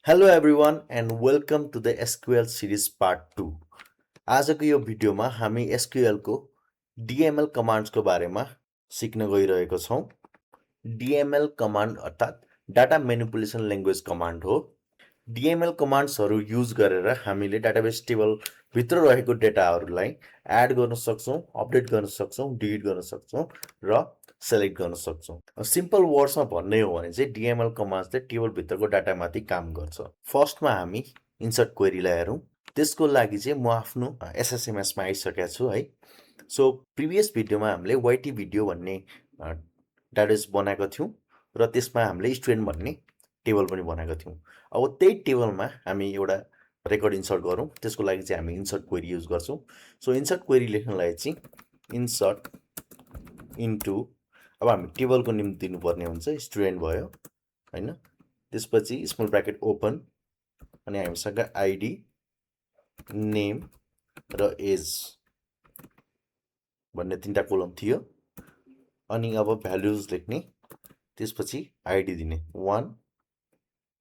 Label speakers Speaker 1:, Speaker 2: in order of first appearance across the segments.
Speaker 1: Hello everyone and welcome to the SQL series part 2. आजको यो भिडियोमा हामी SQL को DML कमान्ड्सको बारेमा सिक्न गइरहेको छौं। DML कमान्ड अर्थात् डाटा म्यानिपुलेसन ल्याङ्ग्वेज कमान्ड हो। DML कमान्ड्सहरू युज गरेर हामीले डाटाबेस टेबल भित्र रहेको डेटाहरूलाई एड गर्न सक्छौं, अपडेट गर्न सक्छौं, डिलिट गर्न सक्छौं र सेलेक्ट गर्न सक्छौं। सिम्पल वर्ड्समा भन्ने हो भने चाहिँ DML कमान्ड्सले टेबल भित्रको डाटामाथि काम गर्छ। फर्स्टमा हामी इन्सर्ट क्वेरीलाई हेरौँ। त्यसको लागि चाहिँ म आफ्नो SSMS मा आइसकेको छु है। सो प्रिभियस भिडियोमा हामीले YT भिडियो भन्ने डाटाबेस बनाएको थियौं र त्यसमा हामीले स्टुडेन्ट भन्ने टेबल पनि बनाएको थियौं। अब त्यही टेबलमा हामी एउटा रेकर्ड इन्सर्ट गरौँ। त्यसको लागि चाहिँ हामी इन्सर्ट क्वेरी युज गर्छौं। सो इन्सर्ट क्वेरी लेख्नलाई चाहिँ इन्सर्ट इन्टु अब हामी टेबलको नेम दिनुपर्ने हुन्छ, स्टुडेन्ट भयो हैन। त्यसपछि स्मल ब्र्याकेट ओपन अनि हामीसँग आइडी, नेम र एज भन्ने तीनटा कोलम थियो। अनि अब भ्यालुज लेख्ने, त्यसपछि आइडी दिने 1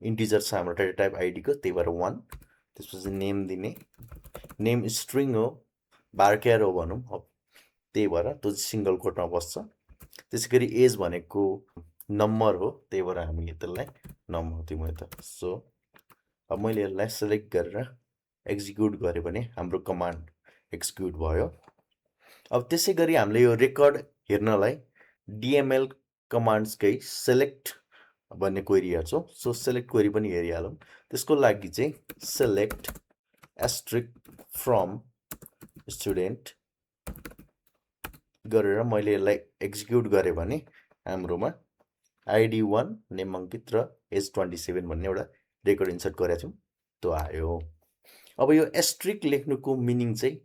Speaker 1: इन्टिजर छ हाम्रो डाटा टाइप आइडी को, त्यही भएर 1। त्यसपछि नेम दिने, नेम स्ट्रिङ हो, बारक्यार हो भनौँ, त्यही भएर त्यो सिंगल कोटमा बस्छ। त्यसैगरी एज भनेको नम्बर हो, त्यही भएर हामी त्यसलाई नम्बर दिउँ यता। सो अब मैले यसलाई सेलेक्ट गरेर एक्जिक्युट गरेँ भने हाम्रो कमान्ड एक्जिक्युट भयो। अब त्यसै गरी हामीले यो रेकर्ड हेर्नलाई DML कमान्ड्सकै सेलेक्ट भन्ने क्वेरी हेर्छौँ। सो सेलेक्ट क्वेरी पनि हेरिहालौँ। त्यसको लागि चाहिँ सेलेक्ट एस्ट्रिक फ्रम स्टुडेन्ट गरेर मैले यसलाई एक्जिक्युट गरेँ भने हाम्रोमा आइडी 1, नेम अङ्कित र एज 27 भन्ने एउटा रेकर्ड इन्सर्ट गरेका थियौँ, त्यो आयो। अब यो एस्ट्रिक लेख्नुको मिनिङ चाहिँ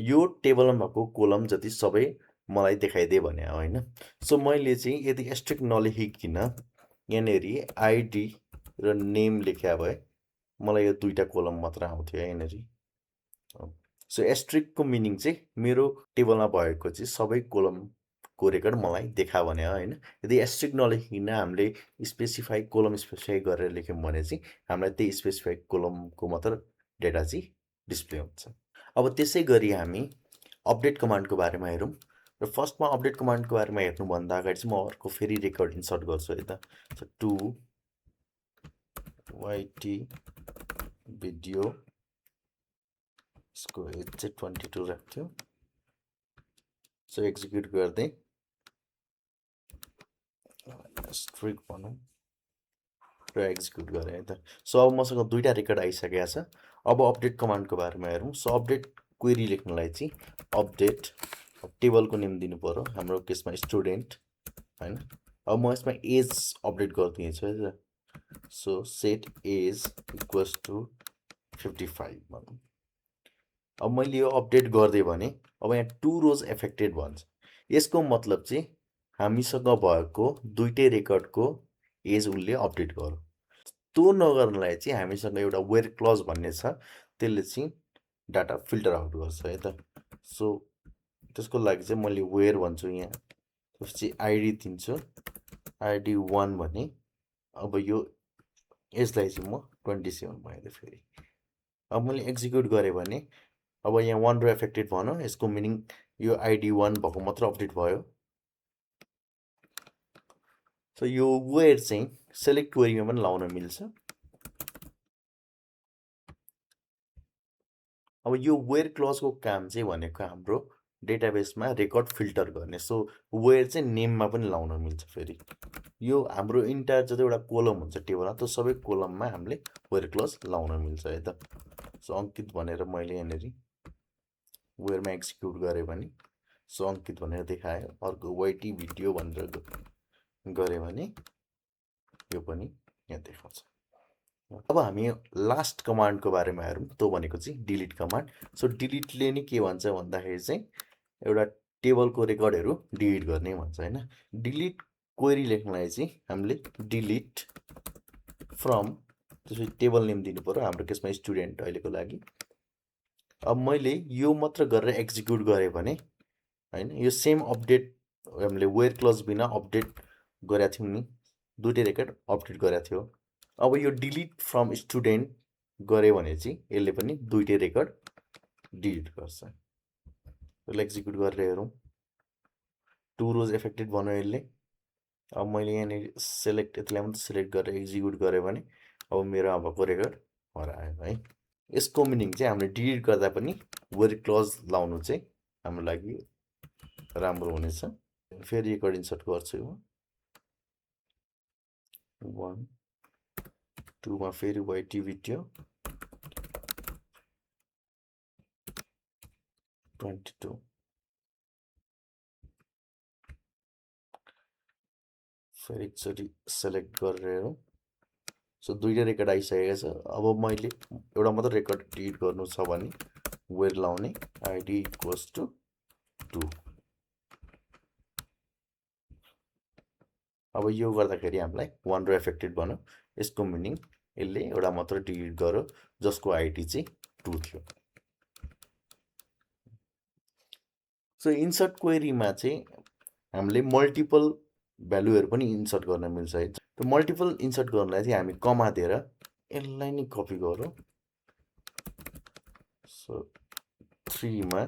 Speaker 1: यो टेबलमा भएको कोलम जति सबै मलाई देखाइदिए भने हो हैन। सो मैले चाहिँ यदि एस्ट्रिक नलेखिकन यहाँनेरि आइडी र नेम लेख्या भए मलाई यो दुईटा कोलम मात्र आउँथ्यो यहाँनेरि। सो एस्ट्रिकको मिनिङ चाहिँ मेरो टेबलमा भएको चाहिँ सबै कोलमको रेकर्ड मलाई देखा भने हो हैन। यदि एस्ट्रिक नलेखिकन हामीले स्पेसिफाई कोलम स्पेसिफाई गरेर लेख्यौँ भने चाहिँ हामीलाई त्यही स्पेसिफाई कोलमको मात्र डेटा चाहिँ डिस्प्ले हुन्छ। अब त्यसै गरी हामी अपडेट कमान्डको बारेमा हेरौँ। र फर्स्टमा अपडेट कमान्डको बारेमा हेर्नुभन्दा अगाडि चाहिँ म अर्को फेरि रेकर्ड इन्सर्ट गर्छु यता। सो 2 YT भिडियो, यसको एज चाहिँ 22 राख्थ्यो। सो एक्जिक्युट गर्दै स्ट्रिक भनौँ र एक्जिक्युट गरेँ है त। सो अब मसँग दुईटा रेकर्ड आइसकेको छ। अब अपडेट कमान्डको बारेमा हेरौँ। सो अपडेट क्वेरी लेख्नलाई चाहिँ अपडेट टेबलको नेम दिनु पर्यो, हाम्रो केसमा स्टुडेन्ट हैन। अब म यसमा एज अपडेट गरिदिन्छु है त। So set age equals to 55 भनौँ। अब मैले यो अपडेट गरिदिएँ भने अब यहाँ 2 रोज एफेक्टेड भन्छ। यसको मतलब चाहिँ हामीसँग भएको दुईटै रेकर्डको एज उसले अपडेट गर्यो। त्यो नगर्नलाई चाहिँ हामीसँग एउटा वेयर क्लज भन्ने छ, त्यसले चाहिँ डाटा फिल्टर आउट गर्छ है त। सो त्यसको लागि चाहिँ मैले वेयर भन्छु यहाँ, त्यसपछि आइडी दिन्छु, आइडी 1 भने अब यो यसलाई चाहिँ म 27 बनाइदिएँ फेरि। अब मैले एक्जिक्युट गरेँ भने अब यहाँ 1 रो एफेक्टेड भनौँ, यसको मिनिङ यो आइडी 1 भएको मात्र अपडेट भयो। सो यो वेयर चाहिँ सेलेक्ट क्वेरीमा पनि लाउन मिल्छ। अब यो वेयर क्लजको काम चाहिँ भनेको हाम्रो डेटाबेसमा रेकर्ड फिल्टर गर्ने। सो वेयर चाहिँ नेममा पनि लाउन मिल्छ फेरि। यो हाम्रो इन्टायर जतिवटा कोलम हुन्छ टेबलमा त्यो सबै कोलममा हामीले वेयर क्लज लाउन मिल्छ है त। सो अङ्कित भनेर मैले यहाँनेरि वेयरमा एक्जिक्युट गरेँ भने सो अङ्कित भनेर देखायो। अर्को YT भिडियो भनेर गरेँ भने यो पनि यहाँ देखाउँछ। अब हामी लास्ट कमान्डको बारेमा हेरौँ, त्यो भनेको चाहिँ डिलिट कमान्ड। सो डिलिटले नि के भन्छ भन्दाखेरि चाहिँ एउटा टेबलको रेकर्डहरू डिलिट गर्ने भन्छ हैन। डिलिट क्वेरी लेख्नलाई चाहिँ हामीले डिलिट फ्रम, त्यसपछि टेबल नेम दिनु पर्यो, हाम्रो केसमा स्टुडेन्ट अहिलेको लागि। अब मैले यो मात्र गरेर एक्जिक्युट गरेँ भने हैन, यो सेम अपडेट हामीले वेयर क्लज बिना अपडेट गरेका थियौँ नि, दुईटै रेकर्ड अपडेट गरेका थियो। अब यो डिलिट फ्रम स्टुडेन्ट गऱ्यो भने चाहिँ यसले पनि दुइटै रेकर्ड डिलिट गर्छ। यसलाई एक्जिक्युट गरेर हेरौँ। 2 रोज एफेक्टेड भन्यो यसले। अब मैले यहाँनिर सेलेक्ट यतिलाई मात्रै सेलेक्ट गरेर एक्जिक्युट गरेँ भने अब मेरो अबको रेकर्ड हरायो है। यसको मिनिङ चाहिँ हामीले डिलिट गर्दा पनि वेयर क्लोज लाउनु चाहिँ हाम्रो लागि राम्रो हुनेछ। फेरि रेकर्ड इन्सर्ट गर्छु म। 1 2 मा फेरि वाइटी भिडियो 22 फेरि एकचोटि सेलेक्ट गरेर हेरौँ। सो दुइटै रेकर्ड आइसकेको छ। अब मैले एउटा मात्रै रेकर्ड डिलिट गर्नु छ भने वेयर लाउने आइडी इक्वल्स टु 2। अब यो गर्दाखेरि हामीलाई 1 रो एफेक्टेड भन्यो। यसको मिनिङ यसले एउटा मात्र डिलिट गर्यो जसको आइडी चाहिँ 2 थियो। सो इन्सर्ट क्वेरीमा चाहिँ हामीले मल्टिपल भ्यालुहरू पनि इन्सर्ट गर्न मिल्छ है। त्यो मल्टिपल इन्सर्ट गर्नलाई चाहिँ हामी कमा दिएर यसलाई नै कपी गरौँ। सो 3 मा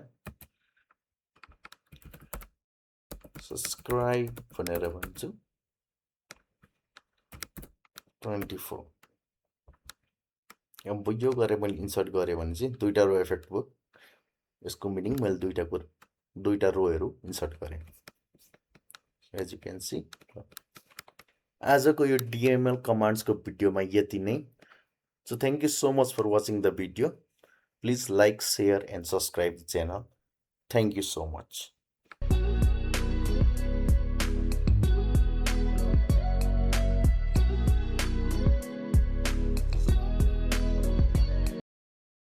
Speaker 1: सब्सक्राइब भनेर भन्छु 24। अब यो गरेर मैले इन्सर्ट गरेँ भने चाहिँ दुईटा रो एफेक्ट भयो। यसको मिनिङ मैले दुईटा रोहरू इन्सर्ट गरेँ। एज यु क्यान सी आजको यो डिएमएल कमान्ड्सको भिडियोमा यति नै। So thank you so much for watching the video. Please like, share and subscribe the channel. Thank you so much.